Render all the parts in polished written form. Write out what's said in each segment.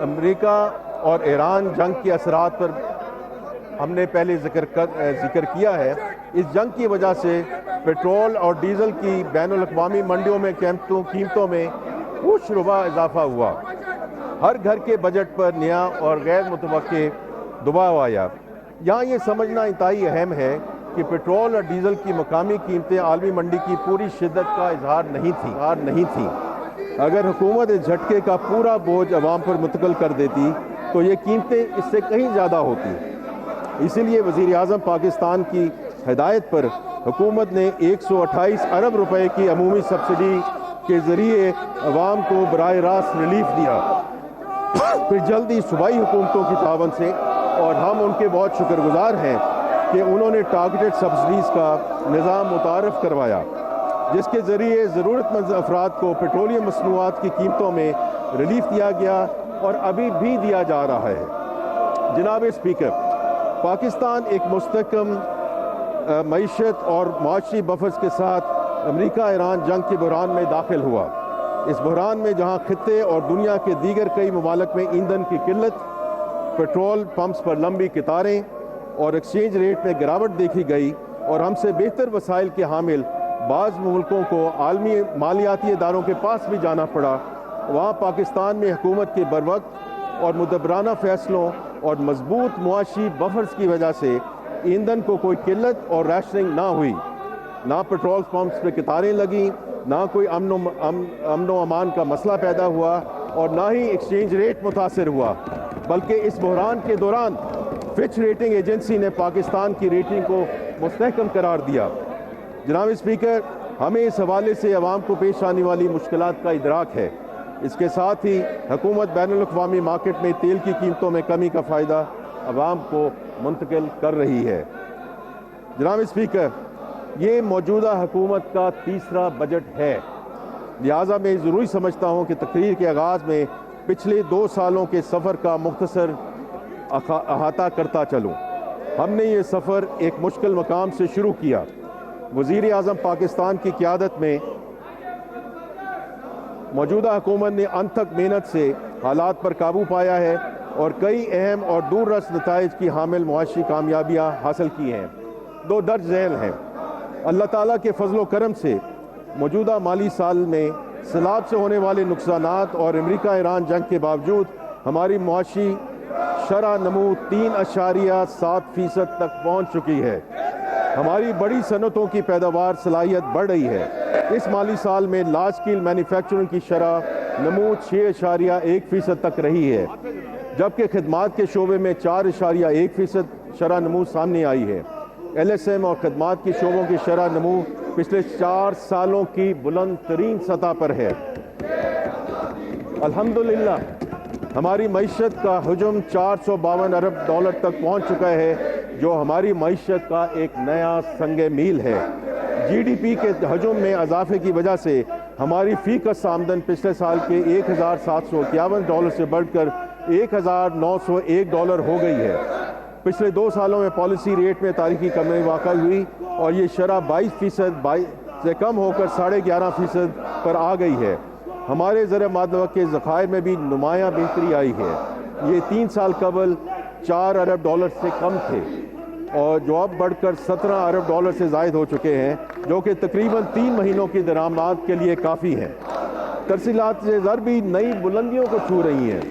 امریکہ اور ایران جنگ کے اثرات پر ہم نے پہلے ذکر کیا ہے. اس جنگ کی وجہ سے پیٹرول اور ڈیزل کی بین الاقوامی منڈیوں میں قیمتوں میں کچھ ربع اضافہ ہوا. ہر گھر کے بجٹ پر نیا اور غیر متوقع دباؤ آیا. یہاں یہ سمجھنا انتہائی اہم ہے کہ پیٹرول اور ڈیزل کی مقامی قیمتیں عالمی منڈی کی پوری شدت کا اظہار نہیں تھیں. اگر حکومت اس جھٹکے کا پورا بوجھ عوام پر منتقل کر دیتی تو یہ قیمتیں اس سے کہیں زیادہ ہوتی. اسی لیے وزیر اعظم پاکستان کی ہدایت پر حکومت نے 128 ارب روپے کی عمومی سبسڈی کے ذریعے عوام کو براہ راست ریلیف دیا. پھر جلدی صوبائی حکومتوں کی تعاون سے، اور ہم ان کے بہت شکر گزار ہیں کہ انہوں نے ٹارگیٹڈ سبسڈیز کا نظام متعارف کروایا، جس کے ذریعے ضرورت مند افراد کو پیٹرولیم مصنوعات کی قیمتوں میں ریلیف دیا گیا اور ابھی بھی دیا جا رہا ہے. جناب اسپیکر، پاکستان ایک مستحکم معیشت اور معاشی بفرز کے ساتھ امریکہ ایران جنگ کے بحران میں داخل ہوا. اس بحران میں جہاں خطے اور دنیا کے دیگر کئی ممالک میں ایندھن کی قلت، پیٹرول پمپس پر لمبی قطاریں اور ایکسچینج ریٹ میں گراوٹ دیکھی گئی، اور ہم سے بہتر وسائل کے حامل بعض ملکوں کو عالمی مالیاتی اداروں کے پاس بھی جانا پڑا، وہاں پاکستان میں حکومت کے بروقت اور مدبرانہ فیصلوں اور مضبوط معاشی بفرز کی وجہ سے ایندھن کو کوئی قلت اور ریشننگ نہ ہوئی. نہ پیٹرول پمپس پہ قطاریں لگیں، نہ کوئی امن و امان کا مسئلہ پیدا ہوا، اور نہ ہی ایکسچینج ریٹ متاثر ہوا. بلکہ اس بحران کے دوران فچ ریٹنگ ایجنسی نے پاکستان کی ریٹنگ کو مستحکم قرار دیا. جناب اسپیکر، ہمیں اس حوالے سے عوام کو پیش آنے والی مشکلات کا ادراک ہے. اس کے ساتھ ہی حکومت بین الاقوامی مارکیٹ میں تیل کی قیمتوں میں کمی کا فائدہ عوام کو منتقل کر رہی ہے. جناب اسپیکر، یہ موجودہ حکومت کا تیسرا بجٹ ہے، لہٰذا میں ضروری سمجھتا ہوں کہ تقریر کے آغاز میں پچھلے 2 سالوں کے سفر کا مختصر احاطہ کرتا چلوں. ہم نے یہ سفر ایک مشکل مقام سے شروع کیا. وزیر اعظم پاکستان کی قیادت میں موجودہ حکومت نے انتھک محنت سے حالات پر قابو پایا ہے اور کئی اہم اور دور رس نتائج کی حامل معاشی کامیابیاں حاصل کی ہیں. 2 درج ذیل ہیں. اللہ تعالیٰ کے فضل و کرم سے موجودہ مالی سال میں سیلاب سے ہونے والے نقصانات اور امریکہ ایران جنگ کے باوجود ہماری معاشی شرح نمو 3.7% تک پہنچ چکی ہے. ہماری بڑی صنعتوں کی پیداوار صلاحیت بڑھ رہی ہے. اس مالی سال میں لارج اسکیل مینوفیکچرنگ کی شرح نمو 6.1% تک رہی ہے، جبکہ خدمات کے شعبے میں 4.1% شرح نمو سامنے آئی ہے. ایل ایس ایم اور خدمات کی شعبوں کی شرح نمو پچھلے 4 سالوں کی بلند ترین سطح پر ہے. الحمدللہ ہماری معیشت کا حجم 452 ارب ڈالر تک پہنچ چکا ہے، جو ہماری معیشت کا ایک نیا سنگ میل ہے. جی ڈی پی کے حجم میں اضافے کی وجہ سے ہماری فی کس آمدن پچھلے سال کے 1,751 ڈالر سے بڑھ کر 1,901 ڈالر ہو گئی ہے. پچھلے 2 سالوں میں پالیسی ریٹ میں تاریخی کمی واقع ہوئی اور یہ شرح 22% سے کم ہو کر 11.5% پر آ گئی ہے. ہمارے زر معدنیات کے ذخائر میں بھی نمایاں بہتری آئی ہے. یہ 3 سال قبل 4 ارب ڈالر سے کم تھے اور جو اب بڑھ کر 17 ارب ڈالر سے زائد ہو چکے ہیں، جو کہ تقریباً 3 مہینوں کی درآمد کے لیے کافی ہیں. ترسیلات سے زر بھی نئی بلندیوں کو چھو رہی ہیں.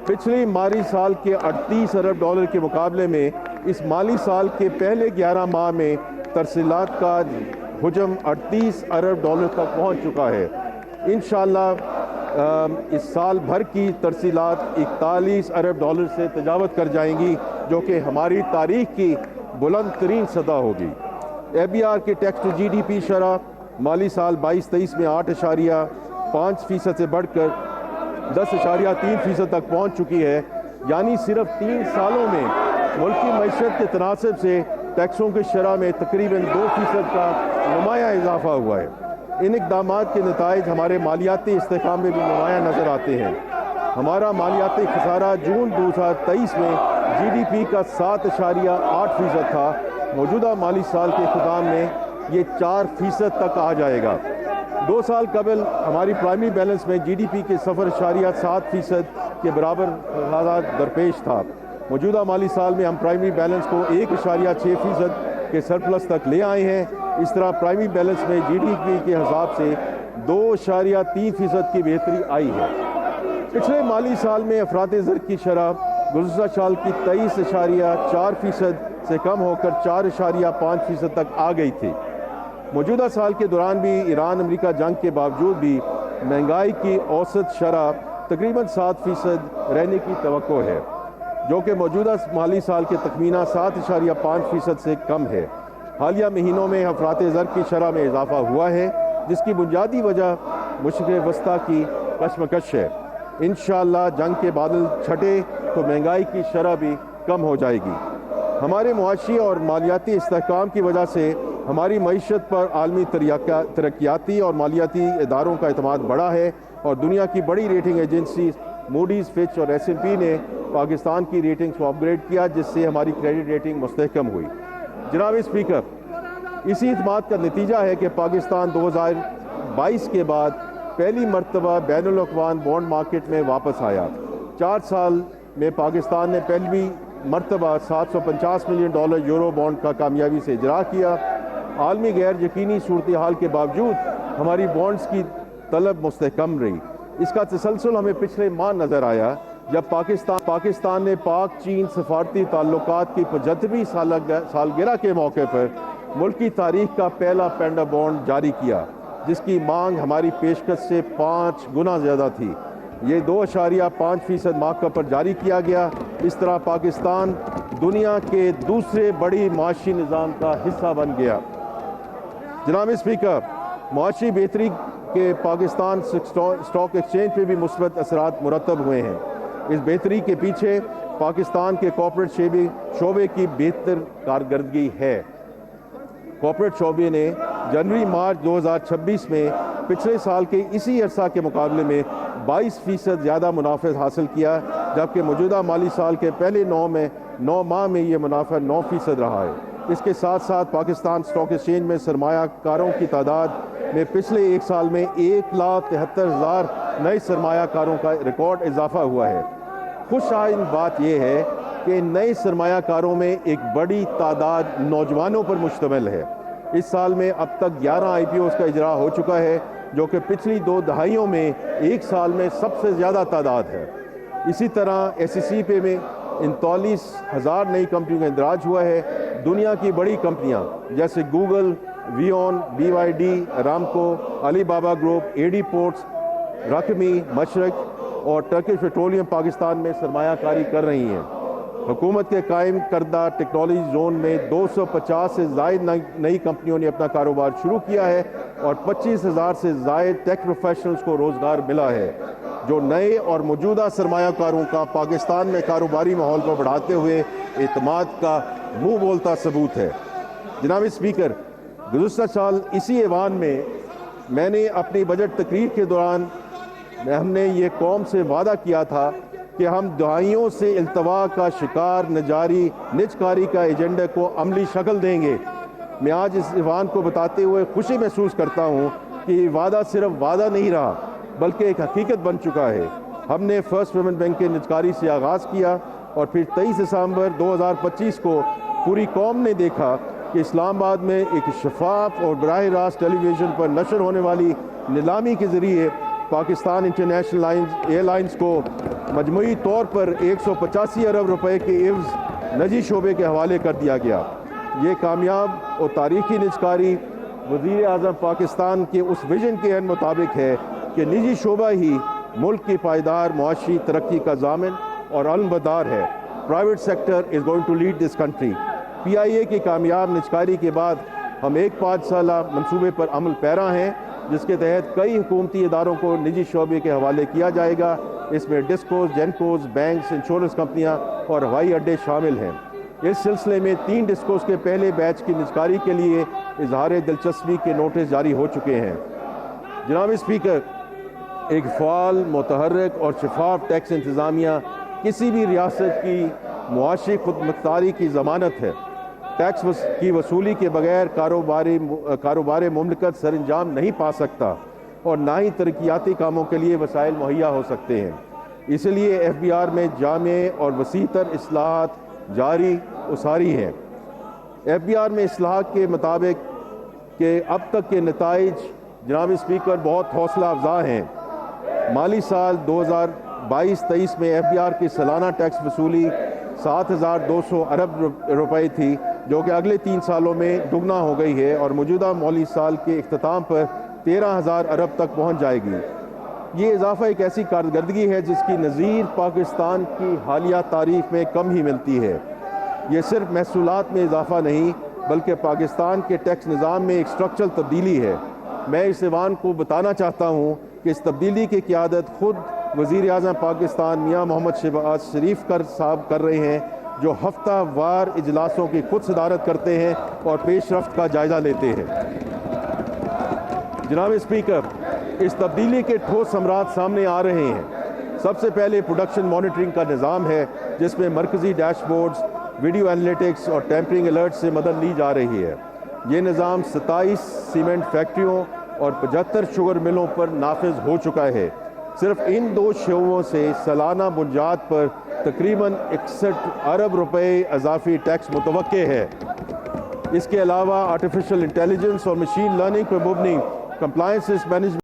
پچھلی مالی سال کے 38 ارب ڈالر کے مقابلے میں اس مالی سال کے پہلے 11 ماہ میں ترسیلات کا حجم 38 ارب ڈالر تک پہنچ چکا ہے. انشاءاللہ اس سال بھر کی ترسیلات 41 ارب ڈالر سے تجاوز کر جائیں گی، جو کہ ہماری تاریخ کی بلند ترین سطح ہوگی. اے بی آر کے tax to G D P شرح مالی سال 22-23 میں 8.5% سے بڑھ کر 10.3% تک پہنچ چکی ہے. یعنی صرف 3 سالوں میں ملکی معیشت کے تناسب سے ٹیکسوں کی شرح میں تقریباً 2% کا نمایاں اضافہ ہوا ہے. ان اقدامات کے نتائج ہمارے مالیاتی استحکام میں بھی نمایاں نظر آتے ہیں. ہمارا مالیاتی خسارہ جون 2023 میں جی ڈی پی کا 7.8% تھا. موجودہ مالی سال کے اختتام میں یہ 4% تک آ جائے گا. 2 سال قبل ہماری پرائمری بیلنس میں GDP کے 0.7% کے برابر درپیش تھا۔ موجودہ مالی سال میں ہم پرائمری بیلنس کو 1.6% کے سرپلس تک لے آئے ہیں۔ اس طرح پرائمری بیلنس میں GDP کے حساب سے 2.3% کی بہتری آئی ہے۔ پچھلے مالی سال میں افراط زر کی شرح گزشتہ سال کی 23.4% سے کم ہو کر 4.5% تک آ گئی تھی۔ موجودہ سال کے دوران بھی ایران امریکہ جنگ کے باوجود بھی مہنگائی کی اوسط شرح تقریباً 7% رہنے کی توقع ہے، جو کہ موجودہ مالی سال کے تخمینہ 7.5% سے کم ہے۔ حالیہ مہینوں میں افراط زر کی شرح میں اضافہ ہوا ہے، جس کی بنیادی وجہ مشرق وسطیٰ کی کشمکش ہے۔ انشاءاللہ جنگ کے بادل چھٹے تو مہنگائی کی شرح بھی کم ہو جائے گی۔ ہمارے معاشی اور مالیاتی استحکام کی وجہ سے ہماری معیشت پر عالمی ترقیاتی اور مالیاتی اداروں کا اعتماد بڑھا ہے، اور دنیا کی بڑی ریٹنگ ایجنسی موڈیز، فچ اور S&P نے پاکستان کی ریٹنگز کو اپ گریڈ کیا، جس سے ہماری کریڈٹ ریٹنگ مستحکم ہوئی۔ جناب اسپیکر، اسی اعتماد کا نتیجہ ہے کہ پاکستان 2022 کے بعد پہلی مرتبہ بین الاقوامی بانڈ مارکیٹ میں واپس آیا۔ 4 سال میں پاکستان نے پہلی مرتبہ $750 ملین یورو بانڈ کا کامیابی سے اجرا کیا۔ عالمی غیر یقینی صورتحال کے باوجود ہماری بانڈز کی طلب مستحکم رہی۔ اس کا تسلسل ہمیں پچھلے ماہ نظر آیا، جب پاکستان نے پاک چین سفارتی تعلقات کی 75ویں سالگرہ کے موقع پر ملک کی تاریخ کا پہلا پینڈا بانڈ جاری کیا، جس کی مانگ ہماری پیشکش سے 5 گنا زیادہ تھی۔ یہ 2.5% مارک پر جاری کیا گیا۔ اس طرح پاکستان دنیا کے دوسرے بڑی معاشی نظام کا حصہ بن گیا۔ جناب اسپیکر، معاشی بہتری کے پاکستان اسٹاک ایکسچینج پہ بھی مثبت اثرات مرتب ہوئے ہیں۔ اس بہتری کے پیچھے پاکستان کے کارپوریٹ شعبے کی بہتر کارکردگی ہے۔ کارپوریٹ شعبے نے جنوری مارچ 2026 میں پچھلے سال کے اسی عرصہ کے مقابلے میں 22% زیادہ منافع حاصل کیا، جبکہ موجودہ مالی سال کے پہلے 9 ماہ میں یہ منافع 9% رہا ہے۔ اس کے ساتھ ساتھ پاکستان اسٹاک ایکسچینج میں سرمایہ کاروں کی تعداد میں پچھلے 1 سال میں 1,73,000 نئے سرمایہ کاروں کا ریکارڈ اضافہ ہوا ہے۔ خوشائن بات یہ ہے کہ نئے سرمایہ کاروں میں ایک بڑی تعداد نوجوانوں پر مشتمل ہے۔ اس سال میں اب تک 11 IPOs کا اجرا ہو چکا ہے، جو کہ پچھلی 2 دہائیوں میں ایک سال میں سب سے زیادہ تعداد ہے۔ اسی طرح SEC پہ میں 39,000 نئی کمپنیوں کا اندراج ہوا ہے۔ دنیا کی بڑی کمپنیاں جیسے گوگل، ویون، BYD، ارامکو، علی بابا گروپ، AD پورٹس، رقمی، مشرق اور ٹرکش پیٹرولیم پاکستان میں سرمایہ کاری کر رہی ہیں۔ حکومت کے قائم کردہ ٹیکنالوجی زون میں 250 سے زائد نئی کمپنیوں نے اپنا کاروبار شروع کیا ہے، اور 25,000 سے زائد ٹیک پروفیشنلز کو روزگار ملا ہے، جو نئے اور موجودہ سرمایہ کاروں کا پاکستان میں کاروباری ماحول کو بڑھاتے ہوئے اعتماد کا منہ بولتا ثبوت ہے۔ جناب اسپیکر، گزشتہ سال اسی ایوان میں میں نے اپنی بجٹ تقریر کے دوران ہم نے یہ قوم سے وعدہ کیا تھا کہ ہم دہائیوں سے التوا کا شکار نجکاری کا ایجنڈے کو عملی شکل دیں گے۔ میں آج اس ایوان کو بتاتے ہوئے خوشی محسوس کرتا ہوں کہ یہ وعدہ صرف وعدہ نہیں رہا، بلکہ ایک حقیقت بن چکا ہے۔ ہم نے فرسٹ ویمن بینک کے نجکاری سے آغاز کیا، اور پھر 23 دسمبر 2025 کو پوری قوم نے دیکھا کہ اسلام آباد میں ایک شفاف اور براہ راست ٹیلی ویژن پر نشر ہونے والی نیلامی کے ذریعے پاکستان انٹرنیشنل ایئر لائنز کو مجموعی طور پر 185 ارب روپے کے عوض نجی شعبے کے حوالے کر دیا گیا۔ یہ کامیاب اور تاریخی نجکاری وزیر اعظم پاکستان کے اس ویژن کے عین مطابق ہے کہ نجی شعبہ ہی ملک کی پائیدار معاشی ترقی کا ضامن اور علمبردار ہے۔ Private sector is going to lead this country. PIA کی کامیاب نجکاری کے بعد ہم ایک 5 سالہ منصوبے پر عمل پیرا ہیں، جس کے تحت کئی حکومتی اداروں کو نجی شعبے کے حوالے کیا جائے گا۔ اس میں ڈسکوز، جینکوز، بینکس، انشورنس کمپنیاں اور ہوائی اڈے شامل ہیں۔ اس سلسلے میں 3 ڈسکوز کے پہلے بیچ کی نجکاری کے لیے اظہار دلچسپی کے نوٹس جاری ہو چکے ہیں۔ جناب اسپیکر، ایک فعال، متحرک اور شفاف ٹیکس انتظامیہ کسی بھی ریاست کی معاشی خود مختاری کی ضمانت ہے۔ ٹیکس کی وصولی کے بغیر کاروبار مملکت سر انجام نہیں پا سکتا۔ اور نہ ہی ترقیاتی کاموں کے لیے وسائل مہیا ہو سکتے ہیں۔ اس لیے ایف بی آر میں جامع اور وسیع تر اصلاحات جاری و ساری ہیں۔ ایف بی آر میں اصلاحات کے مطابق کہ اب تک کے نتائج جناب اسپیکر بہت حوصلہ افزا ہیں۔ مالی سال 2022-23 میں ایف بی آر کی سالانہ ٹیکس وصولی 7,200 ارب روپے تھی، جو کہ اگلے 3 سالوں میں دگنا ہو گئی ہے اور موجودہ مالی سال کے اختتام پر 13,000 ارب تک پہنچ جائے گی۔ یہ اضافہ ایک ایسی کارکردگی ہے جس کی نظیر پاکستان کی حالیہ تاریخ میں کم ہی ملتی ہے۔ یہ صرف محصولات میں اضافہ نہیں بلکہ پاکستان کے ٹیکس نظام میں ایک اسٹرکچرل تبدیلی ہے۔ میں اس ایوان کو بتانا چاہتا ہوں کہ اس تبدیلی کی قیادت خود وزیر اعظم پاکستان میاں محمد شہباز شریف صاحب کر رہے ہیں، جو ہفتہ وار اجلاسوں کی خود صدارت کرتے ہیں اور پیش رفت کا جائزہ لیتے ہیں۔ جناب اسپیکر، اس تبدیلی کے ٹھوس ثمرات سامنے آ رہے ہیں۔ سب سے پہلے پروڈکشن مانیٹرنگ کا نظام ہے، جس میں مرکزی ڈیش بورڈز، ویڈیو انالیٹکس اور ٹیمپرنگ الرٹ سے مدد لی جا رہی ہے۔ یہ نظام 27 سیمنٹ فیکٹریوں اور 75 شوگر ملوں پر نافذ ہو چکا ہے۔ صرف ان 2 شعبوں سے سالانہ بنیاد پر تقریباً 61 ارب روپے اضافی ٹیکس متوقع ہے۔ اس کے علاوہ آرٹیفیشل انٹیلیجنس اور مشین لرننگ پر مبنی کمپلائنس مینجمنٹ